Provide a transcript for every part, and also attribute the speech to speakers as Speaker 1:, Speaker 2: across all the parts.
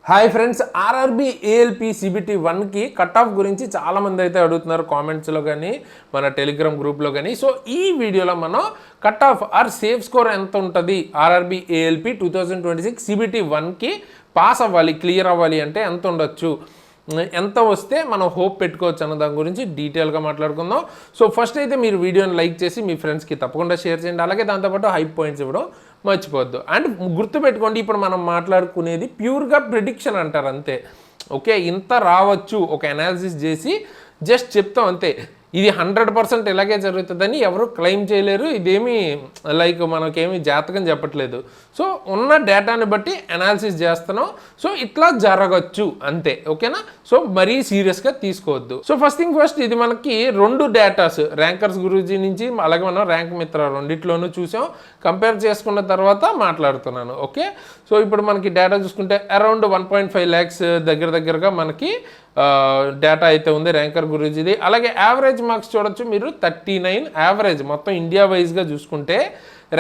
Speaker 1: Hi friends, RRB ALP CBT 1కి cut off గురించి చాలామంది అయితే అడుగుతున్నారు కామెంట్స్లో కానీ మన టెలిగ్రామ్ గ్రూప్లో కానీ. సో ఈ వీడియోలో మనం cut off or safe score ఎంత ఉంటుంది ఆర్ఆర్బీ ఏఎల్పీ 2026 సిబిటి 1కి పాస్ అవ్వాలి, క్లియర్ అవ్వాలి అంటే ఎంత ఉండొచ్చు, ఎంత వస్తే మనం హోప్ పెట్టుకోవచ్చు అన్న దాని గురించి డీటెయిల్గా మాట్లాడుకుందాం. సో ఫస్ట్ అయితే మీరు వీడియోని లైక్ చేసి మీ ఫ్రెండ్స్కి తప్పకుండా షేర్ చేయండి. అలాగే దాంతోపాటు హై పాయింట్స్ ఇవ్వడం మర్చిపోవద్దు. అండ్ గుర్తుపెట్టుకోండి, ఇప్పుడు మనం మాట్లాడుకునేది ప్యూర్గా ప్రిడిక్షన్ అంటారు అంతే. ఓకే, ఇంత రావచ్చు ఒక అనాలిసిస్ చేసి జస్ట్ చెప్తాం అంతే. ఇది 100% ఇలాగే జరుగుతుందని ఎవరు క్లెయిమ్ చేయలేరు. ఇదేమి లైక్ మనకేమి జాతకం చెప్పట్లేదు. సో ఉన్న డేటాని బట్టి అనాలిసిస్ చేస్తున్నాం. సో ఇట్లా జరగచ్చు అంతే, ఓకేనా. సో మరీ సీరియస్గా తీసుకోవద్దు. సో ఫస్ట్ థింగ్ ఫస్ట్, ఇది మనకి రెండు డేటాస్ ర్యాంకర్స్ గురూజీ నుంచి అలాగే మనం ర్యాంక్ మిత్ర రెండిట్లోనూ చూసాం. కంపేర్ చేసుకున్న తర్వాత మాట్లాడుతున్నాను. ఓకే, సో ఇప్పుడు మనకి డేటా చూసుకుంటే అరౌండ్ 1.5 lakhs దగ్గరగా మనకి డేటా అయితే ఉంది ర్యాంకర్ గురూజీది. అలాగే యావరేజ్ మార్క్స్ చూడొచ్చు మీరు 39 యావరేజ్. మొత్తం ఇండియా వైజ్గా చూసుకుంటే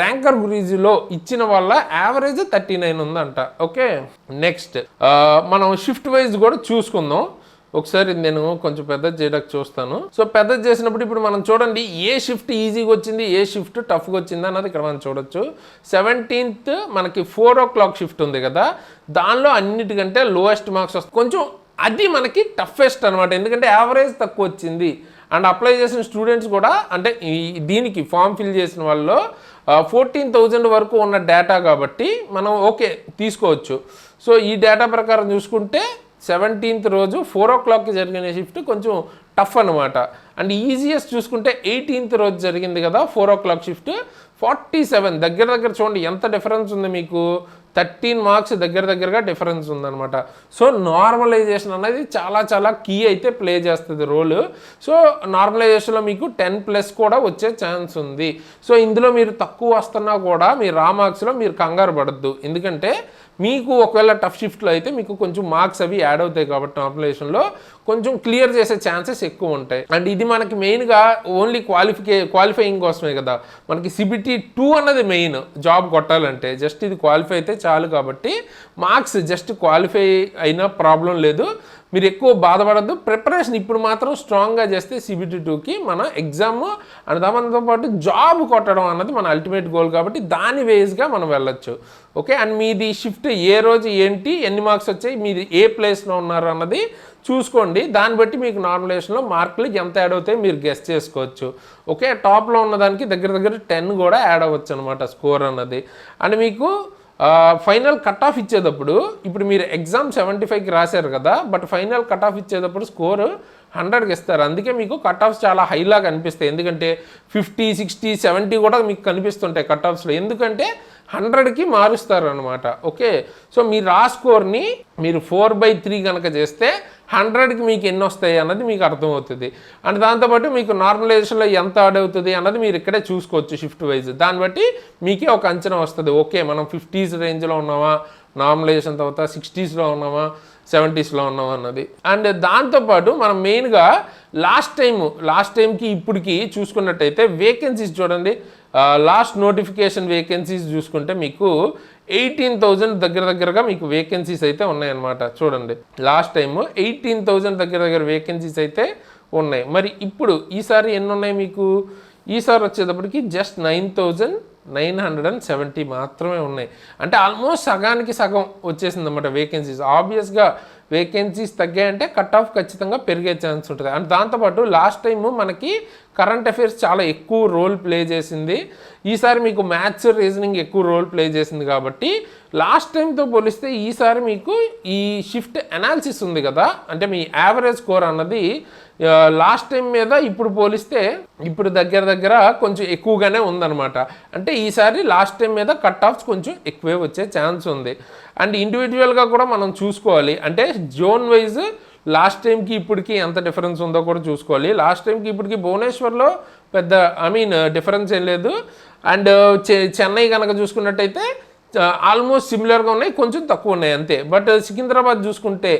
Speaker 1: ర్యాంకర్ గురూజీలో ఇచ్చిన వల్ల యావరేజ్ 39 ఉందంట. ఓకే, నెక్స్ట్ మనం షిఫ్ట్ వైజ్ కూడా చూసుకుందాం. ఒకసారి నేను కొంచెం పెద్ద చేయడానికి చూస్తాను. సో పెద్ద చేసినప్పుడు ఇప్పుడు మనం చూడండి ఏ షిఫ్ట్ ఈజీగా వచ్చింది, ఏ షిఫ్ట్ టఫ్గా వచ్చింది అన్నది ఇక్కడ మనం చూడొచ్చు. 17th మనకి 4 o'clock షిఫ్ట్ ఉంది కదా, దానిలో అన్నిటికంటే లోయెస్ట్ మార్క్స్ వస్తుంది. కొంచెం అది మనకి టఫెస్ట్ అనమాట, ఎందుకంటే యావరేజ్ తక్కువ వచ్చింది. అండ్ అప్లై చేసిన స్టూడెంట్స్ కూడా అంటే దీనికి ఫామ్ ఫిల్ చేసిన వాళ్ళు 14,000 వరకు ఉన్న డేటా కాబట్టి మనం ఓకే తీసుకోవచ్చు. సో ఈ డేటా ప్రకారం చూసుకుంటే 17th రోజు 4 o'clockకి జరిగిన షిఫ్ట్ కొంచెం టఫ్ అనమాట. అండ్ ఈజీయెస్ట్ చూసుకుంటే 18th రోజు జరిగింది కదా 4 o'clock షిఫ్ట్, 47 దగ్గర చూడండి ఎంత డిఫరెన్స్ ఉంది మీకు. 13 మార్క్స్ దగ్గరగా డిఫరెన్స్ ఉందన్నమాట. సో నార్మలైజేషన్ అనేది చాలా కీ అయితే ప్లే చేస్తుంది రోల్. సో నార్మలైజేషన్లో మీకు 10+ కూడా వచ్చే ఛాన్స్ ఉంది. సో ఇందులో మీరు తక్కువ వస్తున్నా కూడా మీ రా మార్క్స్లో మీరు కంగారు పడద్దు, ఎందుకంటే మీకు ఒకవేళ టఫ్ షిఫ్ట్లో అయితే మీకు కొంచెం మార్క్స్ అవి యాడ్ అవుతాయి కాబట్టి నార్మలైజేషన్లో కొంచెం క్లియర్ చేసే ఛాన్సెస్ ఎక్కువ ఉంటాయి. అండ్ ఇది మనకి మెయిన్గా ఓన్లీ క్వాలిఫైయింగ్ కోసమే కదా, మనకి సిబిటి 2 అన్నది మెయిన్ జాబ్ కొట్టాలంటే. జస్ట్ ఇది క్వాలిఫై అయితే చాలు కాబట్టి మార్క్స్ జస్ట్ క్వాలిఫై అయినా ప్రాబ్లం లేదు, మీరు ఎక్కువ బాధపడద్దు. ప్రిపరేషన్ ఇప్పుడు మాత్రం స్ట్రాంగ్గా చేస్తే సిబిటి 2కి మన ఎగ్జామ్ అండ్ దాంతో పాటు జాబ్ కొట్టడం అన్నది మన అల్టిమేట్ గోల్ కాబట్టి దాని వేస్గా మనం వెళ్ళొచ్చు. ఓకే, అండ్ మీది షిఫ్ట్ ఏ రోజు ఏంటి, ఎన్ని మార్క్స్ వచ్చాయి, మీది ఏ ప్లేస్లో ఉన్నారు అన్నది చూసుకోండి. దాన్ని బట్టి మీకు నార్మలైజేషన్లో మార్కులు ఎంత యాడ్ అవుతాయి మీరు గెస్ చేసుకోవచ్చు. ఓకే, టాప్లో ఉన్నదానికి దగ్గర 10 కూడా యాడ్ అవ్వచ్చు అనమాట స్కోర్ అన్నది. అండ్ మీకు ఫైనల్ కట్ ఆఫ్ ఇచ్చేటప్పుడు ఇప్పుడు మీరు ఎగ్జామ్ 75కి రాశారు కదా, బట్ ఫైనల్ కట్ ఆఫ్ ఇచ్చేటప్పుడు స్కోర్ 100కి ఇస్తారు. అందుకే మీకు కట్ ఆఫ్స్ చాలా హైలాగా కనిపిస్తాయి, ఎందుకంటే 50, 60, 70 కూడా మీకు కనిపిస్తుంటాయి కట్ ఆఫ్స్లో, ఎందుకంటే 100కి మారుస్తారు అనమాట. ఓకే, సో మీరు ఆ స్కోర్ని మీరు 4/3 కనుక చేస్తే 100కి మీకు ఎన్ని వస్తాయి అన్నది మీకు అర్థమవుతుంది. అండ్ దాంతోపాటు మీకు నార్మలైజేషన్లో ఎంత యాడ్ అవుతుంది అన్నది మీరు ఇక్కడే చూసుకోవచ్చు షిఫ్ట్ వైజ్. దాన్ని బట్టి మీకే ఒక అంచనా వస్తుంది. ఓకే, మనం 50s రేంజ్లో ఉన్నామా, నార్మలైజేషన్ తర్వాత 60sలో ఉన్నామా, 70sలో ఉన్నామా అన్నది. అండ్ దాంతోపాటు మనం మెయిన్గా లాస్ట్ టైంకి ఇప్పటికి చూసుకున్నట్టయితే వేకెన్సీస్ చూడండి. లాస్ట్ నోటిఫికేషన్ వేకెన్సీస్ చూసుకుంటే మీకు 18,000 దగ్గరగా మీకు వేకెన్సీస్ అయితే ఉన్నాయన్నమాట. చూడండి లాస్ట్ టైం 18,000 దగ్గర వేకెన్సీస్ అయితే ఉన్నాయి. మరి ఇప్పుడు ఈసారి ఎన్ని ఉన్నాయి మీకు, ఈసారి వచ్చేటప్పటికి జస్ట్ 9,970 మాత్రమే ఉన్నాయి. అంటే ఆల్మోస్ట్ సగానికి సగం వచ్చేసింది అన్నమాట వేకెన్సీస్. ఆబ్వియస్గా వేకెన్సీస్ తగ్గాయంటే కట్ ఆఫ్ ఖచ్చితంగా పెరిగే ఛాన్స్ ఉంటుంది. అండ్ దాంతోపాటు లాస్ట్ టైము మనకి కరెంట్ అఫైర్స్ చాలా ఎక్కువ రోల్ ప్లే చేసింది, ఈసారి మీకు మ్యాథ్స్ రీజనింగ్ ఎక్కువ రోల్ ప్లే చేసింది కాబట్టి లాస్ట్ టైంతో పోలిస్తే ఈసారి మీకు ఈ షిఫ్ట్ అనాలిసిస్ ఉంది కదా, అంటే మీ యావరేజ్ స్కోర్ అన్నది లాస్ట్ టైం మీద ఇప్పుడు పోలిస్తే ఇప్పుడు దగ్గర కొంచెం ఎక్కువగానే ఉందన్నమాట. అంటే ఈసారి లాస్ట్ టైం మీద కట్ ఆఫ్స్ కొంచెం ఎక్కువే వచ్చే ఛాన్స్ ఉంది. అండ్ ఇండివిజువల్గా కూడా మనం చూసుకోవాలి, అంటే జోన్ వైజ్ లాస్ట్ టైంకి ఇప్పటికి ఎంత డిఫరెన్స్ ఉందో కూడా చూసుకోవాలి. లాస్ట్ టైంకి ఇప్పటికి భువనేశ్వర్లో పెద్ద డిఫరెన్స్ ఏం లేదు. అండ్ చెన్నై కనుక చూసుకున్నట్టయితే ఆల్మోస్ట్ సిమిలర్గా ఉన్నాయి, కొంచెం తక్కువ ఉన్నాయి అంతే. బట్ సికింద్రాబాద్ చూసుకుంటే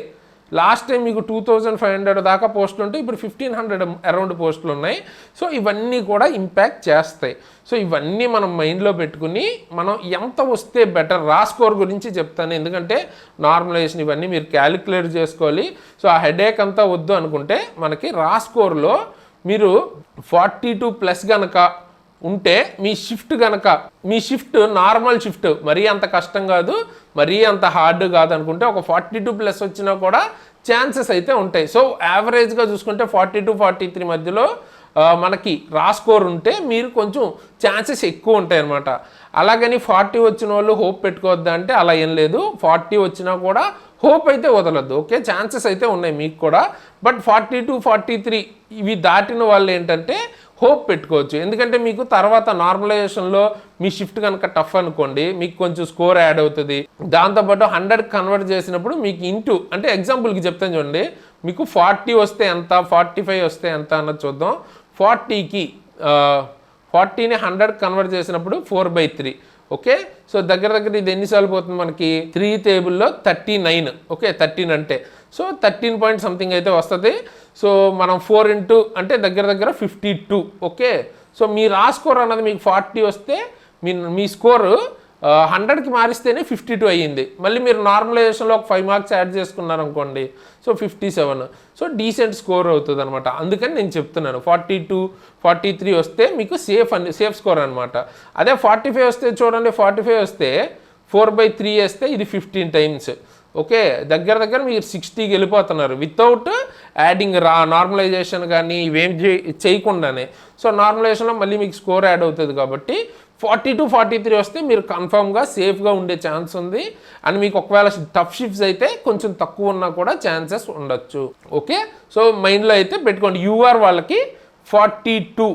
Speaker 1: లాస్ట్ టైం మీకు 2500 దాకా పోస్టులు ఉంటే ఇప్పుడు 1500 అరౌండ్ పోస్టులు ఉన్నాయి. సో ఇవన్నీ కూడా ఇంపాక్ట్ చేస్తాయి. సో ఇవన్నీ మనం మైండ్లో పెట్టుకుని మనం ఎంత వస్తే బెటర్ రా స్కోర్ గురించి చెప్తాను, ఎందుకంటే నార్మలైజేషన్ ఇవన్నీ మీరు క్యాలిక్యులేట్ చేసుకోవాలి. సో ఆ హెడేక్ అంతా వద్దు అనుకుంటే మనకి రా స్కోర్లో మీరు 42+ కనుక ఉంటే మీ షిఫ్ట్ నార్మల్ షిఫ్ట్ మరీ అంత కష్టం కాదు, మరీ అంత హార్డ్ కాదు అనుకుంటే ఒక 42+ వచ్చినా కూడా ఛాన్సెస్ అయితే ఉంటాయి. సో యావరేజ్గా చూసుకుంటే 42-43 మధ్యలో మనకి రా స్కోర్ ఉంటే మీరు కొంచెం ఛాన్సెస్ ఎక్కువ ఉంటాయి అన్నమాట. అలాగని 40 వచ్చిన వాళ్ళు హోప్ పెట్టుకోవద్దా అంటే అలా ఏం లేదు. 40 వచ్చినా కూడా హోప్ అయితే వదలొద్దు. ఓకే, ఛాన్సెస్ అయితే ఉన్నాయి మీకు కూడా. బట్ 42-43 ఇవి దాటిన వాళ్ళు ఏంటంటే హోప్ పెట్టుకోవచ్చు. ఎందుకంటే మీకు తర్వాత నార్మలైజేషన్లో మీ షిఫ్ట్ కనుక టఫ్ అనుకోండి, మీకు కొంచెం స్కోర్ యాడ్ అవుతుంది. దాంతోపాటు 100 కన్వర్ట్ చేసినప్పుడు మీకు అంటే ఎగ్జాంపుల్కి చెప్తాను చూడండి, మీకు 40 వస్తే ఎంత, 45 వస్తే ఎంత అన్నది చూద్దాం. 40ని 100 కన్వర్ట్ చేసినప్పుడు 4/3. ఓకే, సో దగ్గర ఇది ఎన్నిసార్లు పోతుంది మనకి 3 టేబుల్లో 39. ఓకే, 13 అంటే సో 13 పాయింట్ సంథింగ్ అయితే వస్తుంది. సో మనం 4 into అంటే దగ్గర 52. ఓకే, సో మీ రా స్కోర్ అన్నది మీకు 40 వస్తే మీ స్కోరు 100కి మారిస్తేనే 52 అయ్యింది. మళ్ళీ మీరు నార్మలైజేషన్లో ఒక 5 మార్క్స్ యాడ్ చేసుకున్నారనుకోండి, సో 57. సో డీసెంట్ స్కోర్ అవుతుంది అనమాట. అందుకని నేను చెప్తున్నాను 42-43 వస్తే మీకు సేఫ్ స్కోర్ అనమాట. అదే 45 వస్తే చూడండి, 45 వస్తే 4/3 వేస్తే ఇది 15 times. ఓకే, దగ్గర మీరు 60కి వెళ్ళిపోతున్నారు వితౌట్ యాడింగ్ నార్మలైజేషన్ కానీ ఇవేం చేయకుండానే. సో నార్మలైజేషన్లో మళ్ళీ మీకు స్కోర్ యాడ్ అవుతుంది కాబట్టి 42-43 వస్తే మీరు కన్ఫామ్గా సేఫ్గా ఉండే ఛాన్స్ ఉంది. అండ్ మీకు ఒకవేళ టఫ్ షిఫ్ట్స్ అయితే కొంచెం తక్కువ ఉన్నా కూడా ఛాన్సెస్ ఉండొచ్చు. ఓకే, సో మైండ్లో అయితే పెట్టుకోండి. యూఆర్ వాళ్ళకి 42.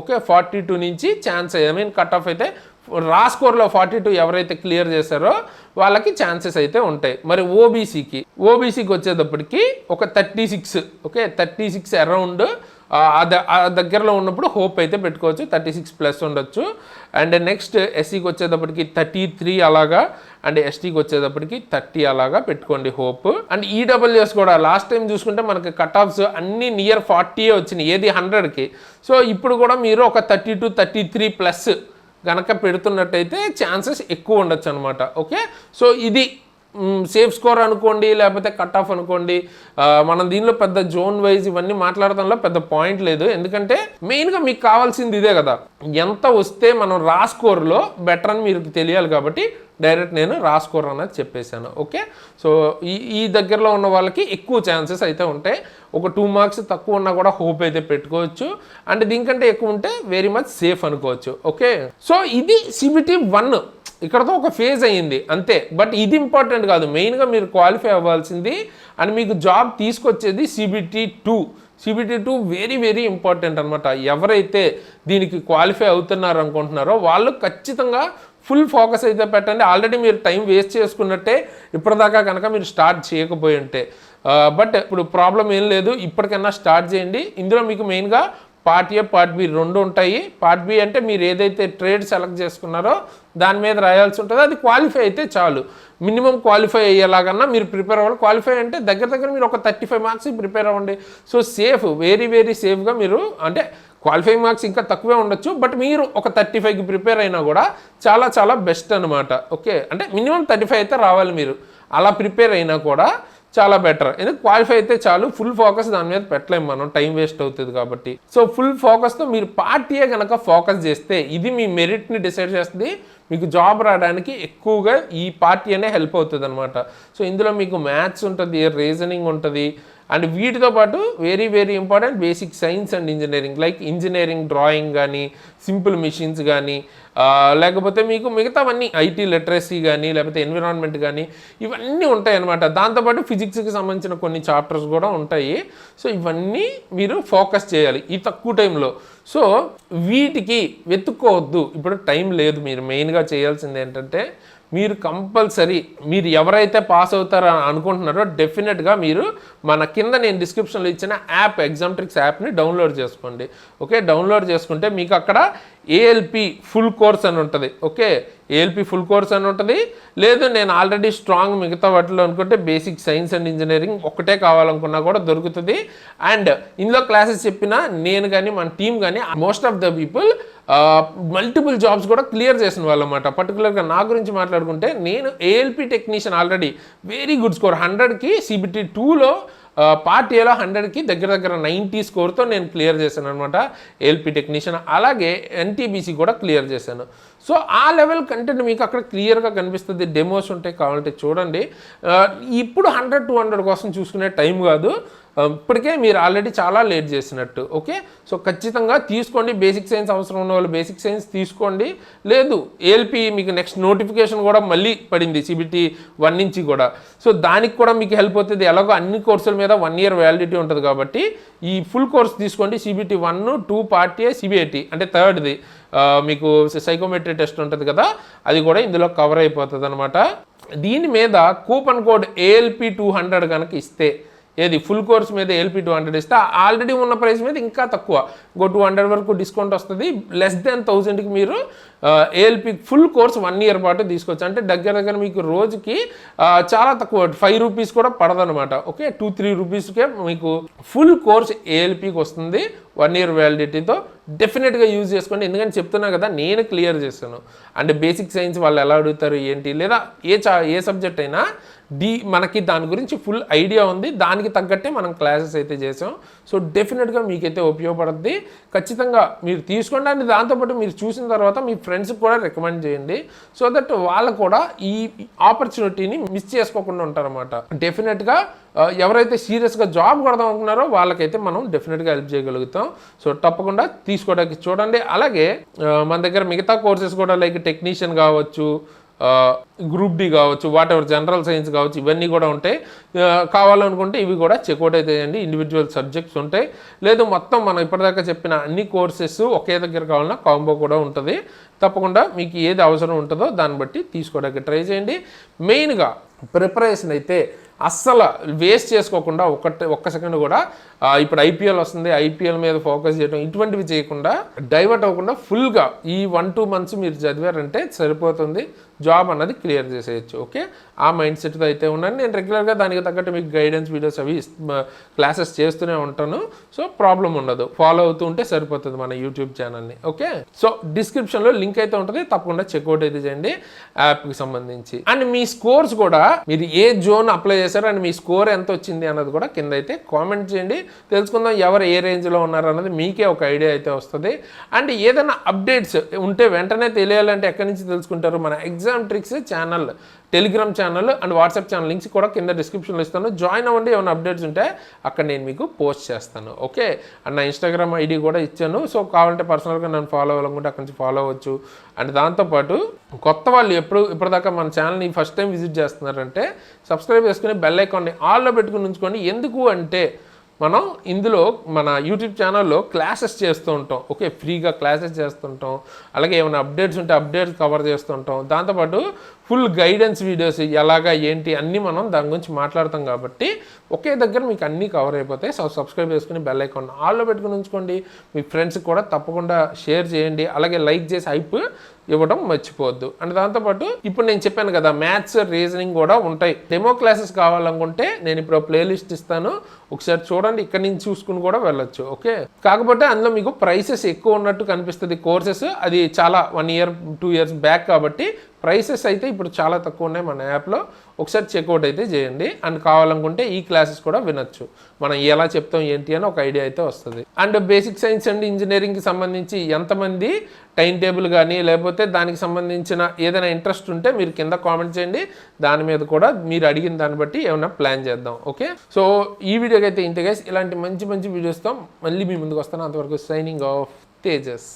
Speaker 1: ఓకే, 42 నుంచి ఛాన్స్ కట్ ఆఫ్ అయితే రా స్కోర్లో 42 ఎవరైతే క్లియర్ చేశారో వాళ్ళకి ఛాన్సెస్ అయితే ఉంటాయి. మరి ఓబీసీకి వచ్చేటప్పటికి ఒక 36. ఓకే, 36 అరౌండ్ దగ్గరలో ఉన్నప్పుడు హోప్ అయితే పెట్టుకోవచ్చు, 36+ ఉండొచ్చు. అండ్ నెక్స్ట్ ఎస్సీకి వచ్చేటప్పటికి 33 అలాగా, అండ్ ఎస్టీకి వచ్చేటప్పటికి 30 అలాగా పెట్టుకోండి హోప్. అండ్ ఈడబ్ల్యూఎస్ కూడా లాస్ట్ టైం చూసుకుంటే మనకి కట్ ఆఫ్స్ అన్నీ నియర్ 40 వచ్చినాయి, ఏది 100కి. సో ఇప్పుడు కూడా మీరు ఒక 32-33+ కనుక పెడుతున్నట్టయితే ఛాన్సెస్ ఎక్కువ ఉండొచ్చు అనమాట. ఓకే, సో ఇది సేఫ్ స్కోర్ అనుకోండి, లేకపోతే కట్ ఆఫ్ అనుకోండి. మనం దీనిలో పెద్ద జోన్ వైజ్ ఇవన్నీ మాట్లాడటంలో పెద్ద పాయింట్ లేదు, ఎందుకంటే మెయిన్గా మీకు కావాల్సింది ఇదే కదా, ఎంత వస్తే మనం రా స్కోర్లో బెటర్ అని మీకు తెలియాలి. కాబట్టి డైరెక్ట్ నేను రా స్కోర్ అనేది చెప్పేశాను. ఓకే, సో ఈ దగ్గరలో ఉన్న వాళ్ళకి ఎక్కువ ఛాన్సెస్ అయితే ఉంటాయి. ఒక 2 మార్క్స్ తక్కువ ఉన్నా కూడా హోప్ అయితే పెట్టుకోవచ్చు, అండ్ దీనికంటే ఎక్కువ ఉంటే వెరీ మచ్ సేఫ్ అనుకోవచ్చు. ఓకే, సో ఇది CBT 1 ఇక్కడతో ఒక ఫేజ్ అయ్యింది అంతే. బట్ ఇది ఇంపార్టెంట్ కాదు, మెయిన్గా మీరు క్వాలిఫై అవ్వాల్సింది అండ్ మీకు జాబ్ తీసుకొచ్చేది CBT 2 వెరీ ఇంపార్టెంట్ అనమాట. ఎవరైతే దీనికి క్వాలిఫై అవుతున్నారు అనుకుంటున్నారో వాళ్ళు ఖచ్చితంగా ఫుల్ ఫోకస్ అయితే పెట్టండి. ఆల్రెడీ మీరు టైం వేస్ట్ చేసుకున్నట్టే ఇప్పటిదాకా కనుక మీరు స్టార్ట్ చేయకపోయి ఉంటే. బట్ ఇప్పుడు ప్రాబ్లం ఏం లేదు, ఇప్పటికైనా స్టార్ట్ చేయండి. ఇందులో మీకు మెయిన్గా పార్ట్ ఏ పార్ట్ బి 2 ఉంటాయి. పార్ట్ బి అంటే మీరు ఏదైతే ట్రేడ్ సెలెక్ట్ చేసుకున్నారో దాని మీద రాయాల్సి ఉంటుంది, అది క్వాలిఫై అయితే చాలు. మినిమం క్వాలిఫై అయ్యేలాగన్నా మీరు ప్రిపేర్ అవ్వాలి. క్వాలిఫై అంటే దగ్గర మీరు ఒక 35 మార్క్స్ ప్రిపేర్ అవ్వండి. సో సేఫ్, వెరీ సేఫ్గా మీరు, అంటే క్వాలిఫైయింగ్ మార్క్స్ ఇంకా తక్కువే ఉండొచ్చు, బట్ మీరు ఒక 35కి ప్రిపేర్ అయినా కూడా చాలా బెస్ట్ అనమాట. ఓకే, అంటే మినిమం 35 అయితే రావాలి మీరు, అలా ప్రిపేర్ అయినా కూడా చాలా బెటర్. ఎందుకంటే క్వాలిఫై అయితే చాలు, ఫుల్ ఫోకస్ దాని మీద పెట్టలేము మనం, టైం వేస్ట్ అవుతుంది కాబట్టి. సో ఫుల్ ఫోకస్తో మీరు పార్ట్ ఏ కనుక ఫోకస్ చేస్తే ఇది మీ మెరిట్ని డిసైడ్ చేస్తుంది. మీకు జాబ్ రావడానికి ఎక్కువగా ఈ పార్ట్ ఏనే హెల్ప్ అవుతుంది అనమాట. సో ఇందులో మీకు మ్యాథ్స్ ఉంటుంది, రీజనింగ్ ఉంటుంది, అండ్ వీటితో పాటు very important basic science and engineering, like engineering drawing కానీ, సింపుల్ మిషన్స్ కానీ, లేకపోతే మీకు మిగతావన్నీ ఐటీ లిటరసీ కానీ, లేకపోతే ఎన్విరాన్మెంట్ కానీ, ఇవన్నీ ఉంటాయి అన్నమాట. దాంతోపాటు ఫిజిక్స్కి సంబంధించిన కొన్ని చాప్టర్స్ కూడా ఉంటాయి. సో ఇవన్నీ మీరు ఫోకస్ చేయాలి ఈ తక్కువ టైంలో. సో వీటికి వెతుక్కోవద్దు, ఇప్పుడు టైం లేదు. మీరు మెయిన్గా చేయాల్సింది ఏంటంటే మీరు కంపల్సరీ మీరు ఎవరైతే పాస్ అవుతారో అనుకుంటున్నారో డెఫినెట్గా మీరు మన కింద నేను డిస్క్రిప్షన్లో ఇచ్చిన యాప్ ఎగ్జామ్ట్రిక్స్ యాప్ని డౌన్లోడ్ చేసుకోండి. ఓకే, డౌన్లోడ్ చేసుకుంటే మీకు అక్కడ ఏఎల్పి ఫుల్ కోర్స్ అని ఉంటుంది. ఓకే, ఏఎల్పి ఫుల్ కోర్స్ అని ఉంటుంది. లేదు నేను ఆల్రెడీ స్ట్రాంగ్ మిగతా వాటిలో అనుకుంటే బేసిక్ సైన్స్ అండ్ ఇంజనీరింగ్ ఒక్కటే కావాలనుకున్నా కూడా దొరుకుతుంది. అండ్ ఇందులో క్లాసెస్ చెప్పిన నేను కానీ మన టీం కానీ most of the people multiple jobs కూడా క్లియర్ చేసిన వాళ్ళు అన్నమాట. పర్టికులర్గా నా గురించి మాట్లాడుకుంటే నేను ALP technician already very good score 100కి CBT 2లో పార్ట్ ఏలో 100కి దగ్గర 90 స్కోర్తో నేను క్లియర్ చేశాను అనమాట ఏఎల్పి టెక్నీషియన్. అలాగే NTBC కూడా క్లియర్ చేశాను. సో ఆ లెవెల్ కంటెంట్ మీకు అక్కడ క్లియర్గా కనిపిస్తుంది. డెమోస్ ఉంటాయి, కావాలంటే చూడండి. ఇప్పుడు 100-200 కోసం చూసుకునే టైం కాదు, ఇప్పటికే మీరు ఆల్రెడీ చాలా లేట్ చేసినట్టు. ఓకే, సో ఖచ్చితంగా తీసుకోండి. బేసిక్ సైన్స్ అవసరం ఉన్న వాళ్ళు బేసిక్ సైన్స్ తీసుకోండి. లేదు ఏఎల్పి మీకు నెక్స్ట్ నోటిఫికేషన్ కూడా మళ్ళీ పడింది CBT 1 నుంచి కూడా. సో దానికి కూడా మీకు హెల్ప్ అవుతుంది. ఎలాగో అన్ని కోర్సుల మీద 1 year వ్యాలిడిటీ ఉంటుంది కాబట్టి ఈ ఫుల్ కోర్స్ తీసుకోండి. CBT 1, 2 పార్ట్ ఏ, CBT అంటే థర్డ్ది మీకు సైకోమెట్రీ టెస్ట్ ఉంటుంది కదా, అది కూడా ఇందులో కవర్ అయిపోతుంది అనమాట. దీని మీద కూపన్ కోడ్ ALP 200 కనుక ఇస్తే, ఏది ఫుల్ కోర్స్ మీద ALP 200 ఇస్తే ఆల్రెడీ ఉన్న ప్రైస్ మీద ఇంకా తక్కువ 200 వరకు డిస్కౌంట్ వస్తుంది. లెస్ దెన్ 1000కి మీరు ALP ఫుల్ కోర్స్ 1 year పాటు తీసుకోవచ్చు. అంటే దగ్గర మీకు రోజుకి చాలా తక్కువ 5 రూపీస్ కూడా పడదనమాట. ఓకే, 2-3 రూపీస్కే మీకు ఫుల్ కోర్స్ ALPకి వస్తుంది 1 year వ్యాలిడిటీతో. డెఫినెట్గా యూజ్ చేసుకోండి. ఎందుకంటే చెప్తున్నా కదా, నేను క్లియర్ చేస్తాను. అంటే బేసిక్ సైన్స్ వాళ్ళు ఎలా అడుగుతారు ఏంటి, లేదా ఏ సబ్జెక్ట్ అయినా మనకి దాని గురించి ఫుల్ ఐడియా ఉంది. దానికి తగ్గట్టే మనం క్లాసెస్ అయితే చేసాం. సో డెఫినెట్గా మీకైతే ఉపయోగపడుద్ది. ఖచ్చితంగా మీరు తీసుకోండి. అండ్ దాంతోపాటు మీరు చూసిన తర్వాత మీ ఫ్రెండ్స్కి కూడా రికమెండ్ చేయండి. సో దట్ వాళ్ళు కూడా ఈ ఆపర్చునిటీని మిస్ చేసుకోకుండా ఉంటారన్నమాట. డెఫినెట్గా ఎవరైతే సీరియస్గా జాబ్ కొడదాం అనుకున్నారో వాళ్ళకైతే మనం డెఫినెట్గా హెల్ప్ చేయగలుగుతాం. సో తప్పకుండా తీసుకోవడానికి చూడండి. అలాగే మన దగ్గర మిగతా కోర్సెస్ కూడా లైక్ టెక్నీషియన్ కావచ్చు, గ్రూప్ డి కావచ్చు, వాట్ ఎవర్ జనరల్ సైన్స్ కావచ్చు, ఇవన్నీ కూడా ఉంటాయి. కావాలనుకుంటే ఇవి కూడా చెక్అవుట్ అయితే చేయండి. ఇండివిజువల్ సబ్జెక్ట్స్ ఉంటాయి. లేదు మొత్తం మనం ఇప్పటిదాకా చెప్పిన అన్ని కోర్సెస్ ఒకే దగ్గర కావాలన్నా కాంబో కూడా ఉంటుంది. తప్పకుండా మీకు ఏది అవసరం ఉంటుందో దాన్ని బట్టి తీసుకోవడానికి ట్రై చేయండి. మెయిన్గా ప్రిపరేషన్ అయితే అస్సలు వేస్ట్ చేసుకోకుండా ఒక్క సెకండ్ కూడా ఇప్పుడు IPL వస్తుంది, IPL మీద ఫోకస్ చేయడం ఇటువంటివి చేయకుండా డైవర్ట్ అవ్వకుండా ఫుల్గా ఈ 1-2 months మీరు చదివారంటే సరిపోతుంది. జాబ్ అన్నది క్లియర్ చేసేయచ్చు. ఓకే, ఆ మైండ్ సెట్తో అయితే ఉన్నాను. నేను రెగ్యులర్గా దానికి తగ్గట్టు మీకు గైడెన్స్ వీడియోస్ అవి క్లాసెస్ చేస్తూనే ఉంటాను. సో ప్రాబ్లం ఉండదు, ఫాలో అవుతూ ఉంటే సరిపోతుంది మన యూట్యూబ్ ఛానల్ని. ఓకే, సో డిస్క్రిప్షన్లో లింక్ అయితే ఉంటుంది, తప్పకుండా చెక్అవుట్ అయితే చేయండి యాప్కి సంబంధించి. అండ్ మీ స్కోర్స్ కూడా మీరు ఏ జోన్ అప్లై చేశారు అండ్ మీ స్కోర్ ఎంత వచ్చింది అన్నది కూడా కింద అయితే కామెంట్ చేయండి. తెలుసుకుందాం ఎవరు ఏ రేంజ్లో ఉన్నారు అన్నది మీకే ఒక ఐడియా అయితే వస్తుంది. అండ్ ఏదైనా అప్డేట్స్ ఉంటే వెంటనే తెలియాలంటే ఎక్కడి నుంచి తెలుసుకుంటారు? మన exam tricks channel, Telegram channel and WhatsApp channel links కూడా కింద డిస్క్రిప్షన్లో ఇస్తాను. జాయిన్ అవ్వండి. ఏమైనా అప్డేట్స్ ఉంటే అక్కడ నేను మీకు పోస్ట్ చేస్తాను. ఓకే, అండ్ నా ఇన్స్టాగ్రామ్ ID కూడా ఇచ్చాను. సో కావాలంటే పర్సనల్గా నన్ను ఫాలో అవ్వాలనుకుంటే అక్కడి నుంచి ఫాలో అవ్వచ్చు. అండ్ దాంతోపాటు కొత్త వాళ్ళు ఇప్పటిదాకా మన ఛానల్ని ఫస్ట్ టైం విజిట్ చేస్తున్నారంటే సబ్స్క్రైబ్ చేసుకుని బెల్ ఐకాన్ని ఆల్లో పెట్టుకుని ఉంచుకోండి. ఎందుకు అంటే మనం ఇందులో మన యూట్యూబ్ ఛానల్లో క్లాసెస్ చేస్తూ ఉంటాం. ఓకే, ఫ్రీగా క్లాసెస్ చేస్తుంటాం. అలాగే ఏమైనా అప్డేట్స్ ఉంటే అప్డేట్స్ కవర్ చేస్తుంటాం. దాంతోపాటు ఫుల్ గైడెన్స్ వీడియోస్ ఎలాగా ఏంటి అన్నీ మనం దాని గురించి మాట్లాడతాం కాబట్టి ఒకే దగ్గర మీకు అన్నీ కవర్ అయిపోతాయి. సో సబ్స్క్రైబ్ చేసుకుని బెల్ ఐకాన్ ఆల్లో పెట్టుకుని ఉంచుకోండి. మీ ఫ్రెండ్స్కి కూడా తప్పకుండా షేర్ చేయండి. అలాగే లైక్ చేసి హైప్ ఇవ్వడం మర్చిపోవద్దు. అండ్ దాంతోపాటు ఇప్పుడు నేను చెప్పాను కదా, మ్యాథ్స్, రీజనింగ్ కూడా ఉంటాయి. డెమో క్లాసెస్ కావాలనుకుంటే నేను ఇప్పుడు ప్లేలిస్ట్ ఇస్తాను, ఒకసారి చూడండి. ఇక్కడ నుంచి చూసుకుని కూడా వెళ్ళొచ్చు. ఓకే, కాకపోతే అందులో మీకు ప్రైసెస్ ఎక్కువ ఉన్నట్టు కనిపిస్తుంది కోర్సెస్. అది చాలా 1 year 2 years బ్యాక్ కాబట్టి ప్రైసెస్ అయితే ఇప్పుడు చాలా తక్కువ ఉన్నాయి మన యాప్లో. ఒకసారి చెక్అవుట్ అయితే చేయండి. అండ్ కావాలనుకుంటే ఈ క్లాసెస్ కూడా వినొచ్చు. మనం ఎలా చెప్తాం ఏంటి అని ఒక ఐడియా అయితే వస్తుంది. అండ్ బేసిక్ సైన్స్ అండ్ ఇంజనీరింగ్కి సంబంధించి ఎంతమంది టైం టేబుల్ కానీ లేకపోతే దానికి సంబంధించిన ఏదైనా ఇంట్రెస్ట్ ఉంటే మీరు కింద కామెంట్ చేయండి. దాని మీద కూడా మీరు అడిగిన దాన్ని బట్టి ఏమైనా ప్లాన్ చేద్దాం. ఓకే, సో ఈ వీడియోకి అయితే ఇంతే గైస్. ఇలాంటి మంచి వీడియోస్తో మళ్ళీ మీ ముందుకు వస్తాను. అంతవరకు సైనింగ్ ఆఫ్ తేజస్.